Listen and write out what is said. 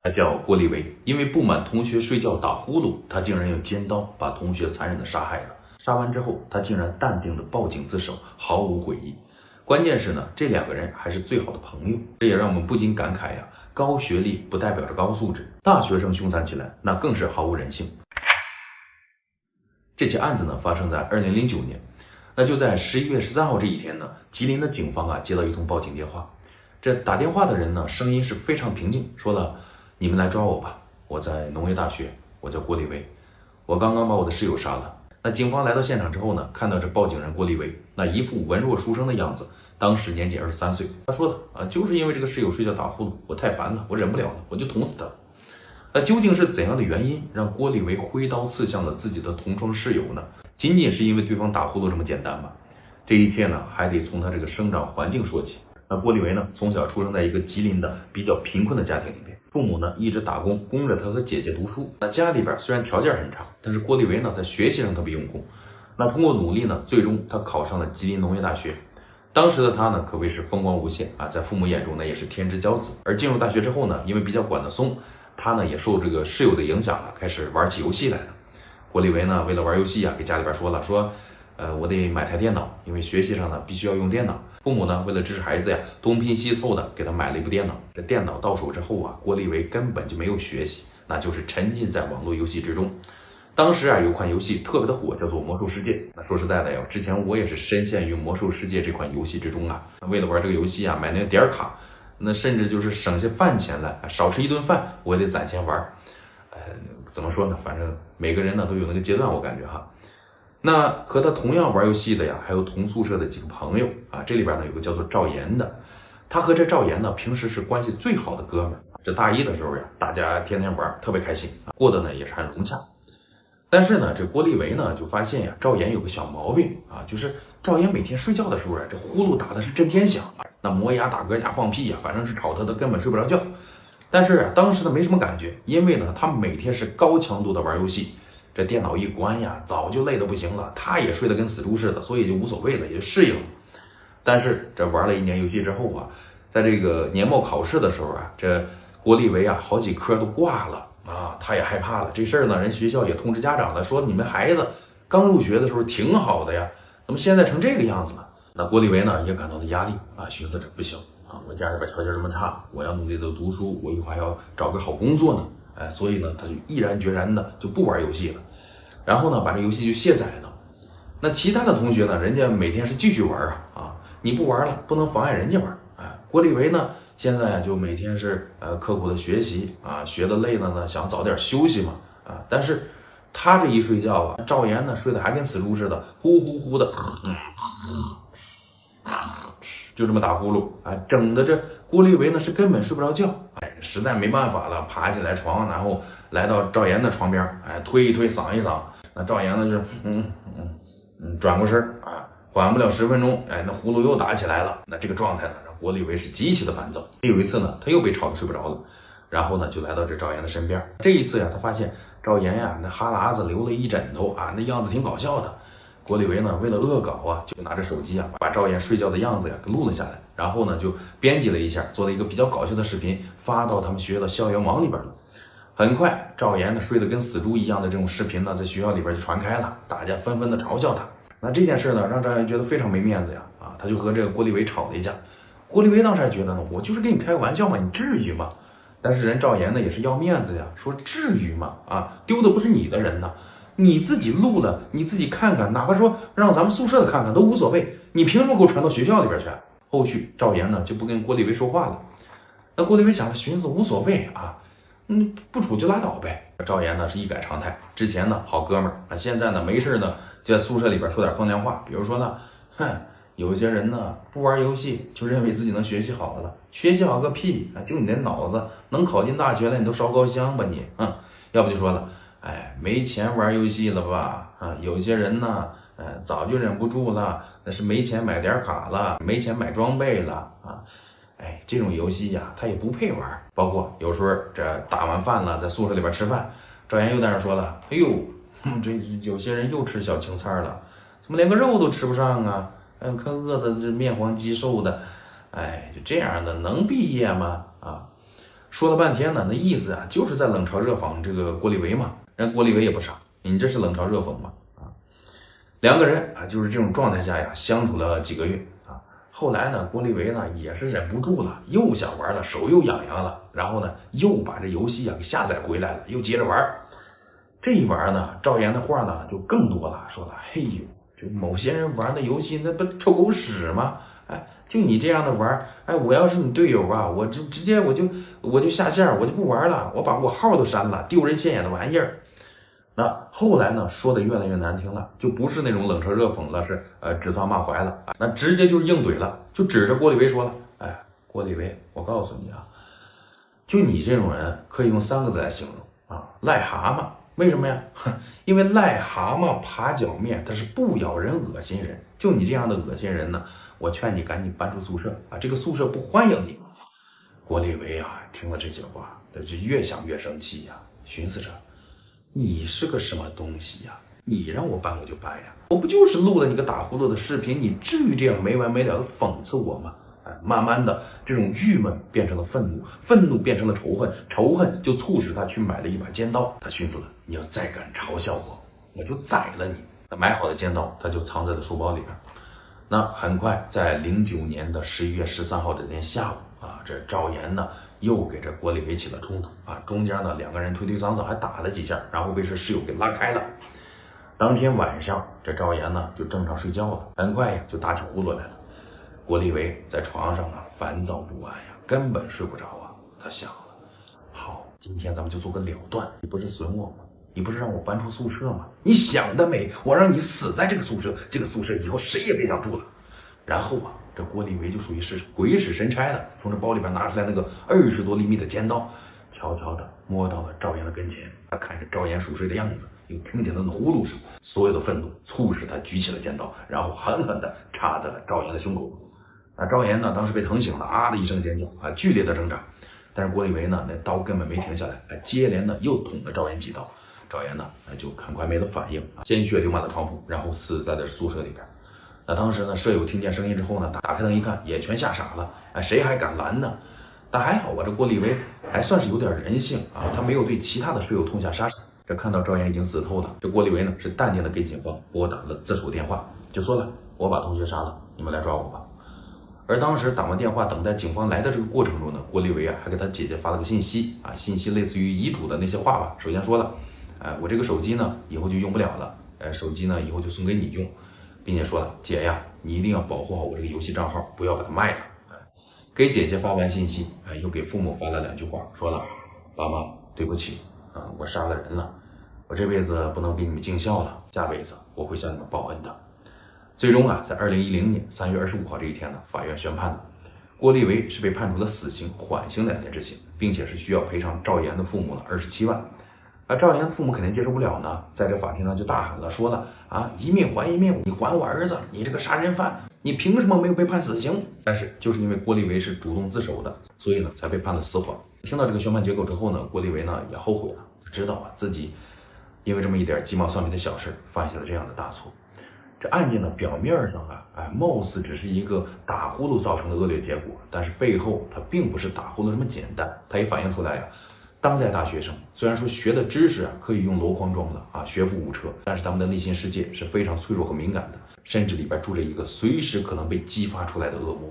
他叫郭立维，因为不满同学睡觉打呼噜，他竟然用尖刀把同学残忍的杀害了。杀完之后，他竟然淡定的报警自首，毫无悔意。关键是呢，这两个人还是最好的朋友，这也让我们不禁感慨呀，高学历不代表着高素质，大学生凶残起来那更是毫无人性。这起案子呢发生在2009年，那就在11月13号这一天呢，吉林的警方接到一通报警电话。这打电话的人呢，声音是非常平静，说了：“你们来抓我吧，我在农业大学，我叫郭立维，我刚刚把我的室友杀了。”那警方来到现场之后呢，看到这报警人郭立维那一副文弱书生的样子，当时年仅23岁。他说的就是因为这个室友睡觉打呼噜，我太烦了，我忍不了了，我就捅死他。那究竟是怎样的原因让郭立维挥刀刺向了自己的同窗室友呢？仅仅是因为对方打呼噜这么简单吗？这一切呢，还得从他这个生长环境说起。那郭立维呢，从小出生在一个吉林的比较贫困的家庭里面，父母呢一直打工供着他和姐姐读书。那家里边虽然条件很差，但是郭立维呢在学习上特别用功。那通过努力呢，最终他考上了吉林农业大学。当时的他呢可谓是风光无限在父母眼中呢也是天之骄子。而进入大学之后呢，因为比较管得松，他呢也受这个室友的影响开始玩起游戏来了。郭立维呢为了玩游戏给家里边说了，我得买台电脑，因为学习上呢必须要用电脑。父母呢为了支持孩子东拼西凑的给他买了一部电脑。这电脑到手之后郭立维根本就没有学习，那就是沉浸在网络游戏之中。当时有款游戏特别的火，叫做魔兽世界。那说实在的之前我也是深陷于魔兽世界这款游戏之中为了玩这个游戏买那个点卡，那甚至就是省下饭钱来，少吃一顿饭我也得攒钱玩。怎么说呢，反正每个人呢都有那个阶段，我感觉那和他同样玩游戏的还有同宿舍的几个朋友这里边呢有个叫做赵岩的。他和这赵岩呢平时是关系最好的哥们儿。这大一的时候大家天天玩，特别开心过得呢也是很融洽。但是呢，这郭立维呢就发现赵岩有个小毛病就是赵岩每天睡觉的时候这呼噜打的是震天响那磨牙打嗝加放屁反正是吵他的根本睡不着觉。但是当时呢没什么感觉，因为呢他每天是高强度的玩游戏，这电脑一关早就累得不行了，他也睡得跟死猪似的，所以就无所谓了，也就适应了。但是这玩了1年游戏之后在这个年末考试的时候这郭立维好几科都挂了他也害怕了。这事儿呢，人学校也通知家长了，说你们孩子刚入学的时候挺好的怎么现在成这个样子了？那郭立维呢也感到了压力寻思着不行我家里边条件这么差，我要努力的读书，我以后还要找个好工作呢所以呢他就毅然决然的就不玩游戏了，然后呢把这游戏就卸载了。那其他的同学呢，人家每天是继续玩你不玩了不能妨碍人家玩郭立维呢现在就每天是刻苦的学习学的累了呢想早点休息嘛但是他这一睡觉赵岩呢睡得还跟死猪似的，呼呼呼的就这么打呼噜整的这郭立维呢是根本睡不着觉实在没办法了，爬起来床，然后来到赵岩的床边推一推搡一搡。那赵岩呢是转过身缓不了10分钟那呼噜又打起来了。那这个状态呢让郭立维是极其的烦躁。有一次呢他又被吵得睡不着了，然后呢就来到这赵岩的身边。这一次他发现赵岩那哈喇子流了一枕头那样子挺搞笑的。郭立维呢为了恶搞就拿着手机把赵岩睡觉的样子给录了下来，然后呢就编辑了一下，做了一个比较搞笑的视频，发到他们学校的校园网里边了。很快赵岩呢睡得跟死猪一样的这种视频呢在学校里边就传开了，大家纷纷的嘲笑他。那这件事呢让赵岩觉得非常没面子他就和这个郭立维吵了一架。郭立维当时还觉得呢，我就是跟你开个玩笑嘛，你至于吗？但是人赵岩呢也是要面子说至于吗丢的不是你的人呢，你自己录了你自己看看，哪怕说让咱们宿舍的看看都无所谓，你凭什么给我传到学校里边去？后续赵岩呢就不跟郭立维说话了。那郭立维想着寻思无所谓不处就拉倒呗。赵岩呢是一改常态，之前呢好哥们儿现在呢没事呢就在宿舍里边说点风凉话，比如说呢有些人呢不玩游戏就认为自己能学习好了，学习好个屁就你那脑子能考进大学了，你都烧高香吧你要不就说了没钱玩游戏了吧有些人呢早就忍不住了，那是没钱买点卡了，没钱买装备了这种游戏他也不配玩。包括有时候这打完饭了在宿舍里边吃饭，赵岩又在那说了，哎呦这有些人又吃小青菜了，怎么连个肉都吃不上看饿的这面黄肌瘦的就这样的能毕业吗说了半天呢，那意思啊，就是在冷嘲热讽这个郭立维嘛。人郭立维也不傻，你这是冷嘲热讽嘛？啊，两个人啊，就是这种状态下呀，相处了几个月啊。后来呢，郭立维呢也是忍不住了，又想玩了，手又痒痒了，然后呢，又把这游戏啊给下载回来了，又接着玩。这一玩呢，赵岩的话呢就更多了，说了，嘿呦，就某些人玩的游戏那不臭狗屎吗？哎，就你这样的玩，哎，我要是你队友啊，我就直接我就下线，我就不玩了，我把我号都删了，丢人现眼的玩意儿。那后来呢，说的越来越难听了，就不是那种冷嘲热讽了，是指桑骂槐了，那直接就是硬怼了，就指着郭立维说了，哎，郭立维，我告诉你啊，就你这种人，可以用3个字来形容啊，癞蛤蟆。为什么呀？因为癞蛤蟆爬脚面，它是不咬人、恶心人。就你这样的恶心人呢，我劝你赶紧搬出宿舍啊！这个宿舍不欢迎你。郭立维啊，听了这些话，他就越想越生气呀，寻思着，你是个什么东西呀？你让我搬我就搬呀！我不就是录了你个打呼噜的视频，你至于这样没完没了的讽刺我吗？慢慢的，这种郁闷变成了愤怒，愤怒变成了仇恨，仇恨就促使他去买了一把尖刀。他寻思了，你要再敢嘲笑我，我就宰了你。那买好的尖刀，他就藏在了书包里边。那很快，在09年的11月13号这天下午啊，这赵岩呢又给这郭立维起了冲突啊，中间呢2个人推推搡搡，还打了几下，然后被这室友给拉开了。当天晚上，这赵岩呢就正常睡觉了，很快呀就打起呼噜来了。郭立维在床上啊，烦躁不安呀，根本睡不着啊。他想了，好，今天咱们就做个了断。你不是损我吗？你不是让我搬出宿舍吗？你想得美！我让你死在这个宿舍，这个宿舍以后谁也别想住了。然后啊，这郭立维就属于是鬼使神差的，从这包里边拿出来那个20多厘米的尖刀，悄悄的摸到了赵岩的跟前。他看着赵岩熟睡的样子，又听见他的呼噜声，所有的愤怒促使他举起了尖刀，然后狠狠地插在了赵岩的胸口。赵岩呢，当时被疼醒了，啊的一声尖叫啊，剧烈的挣扎。但是郭立维呢，那刀根本没停下来，接连的又捅了赵岩几刀。赵岩呢，就很快没了反应，鲜血流满了床铺，然后死在了宿舍里边。那当时呢，舍友听见声音之后呢，打开灯一看，也全吓傻了，谁还敢拦呢？但还好吧，这郭立维还算是有点人性啊，他没有对其他的舍友痛下杀手。这看到赵岩已经死透了，这郭立维呢是淡定的给警方拨打了自首电话，就说了，我把同学杀了，你们来抓我吧。而当时打完电话，等待警方来的这个过程中呢，郭立维还给他姐姐发了个信息啊，信息类似于遗嘱的那些话吧。首先说了，我这个手机呢以后就用不了了，手机呢以后就送给你用，并且说了，姐呀，你一定要保护好我这个游戏账号，不要把它卖了。给姐姐发完信息，又给父母发了2句话，说了，爸妈对不起啊，我杀了人了，我这辈子不能给你们尽孝了，下辈子我会向你们报恩的。最终啊，在2010年3月25号这一天呢，法院宣判了，郭立维是被判处了死刑、缓刑2年执行，并且是需要赔偿赵岩的父母呢27万。赵岩的父母肯定接受不了呢，在这法庭上就大喊了，说了啊，一命还一命，你还我儿子，你这个杀人犯，你凭什么没有被判死刑？但是就是因为郭立维是主动自首的，所以呢才被判了死缓。听到这个宣判结果之后呢，郭立维呢也后悔了，知道啊自己因为这么一点鸡毛蒜皮的小事犯下了这样的大错。这案件呢，表面上貌似只是一个打呼噜造成的恶劣结果，但是背后它并不是打呼噜这么简单。它也反映出来呀，当代大学生虽然说学的知识可以用箩筐装的学富五车，但是他们的内心世界是非常脆弱和敏感的，甚至里边住着一个随时可能被激发出来的恶魔。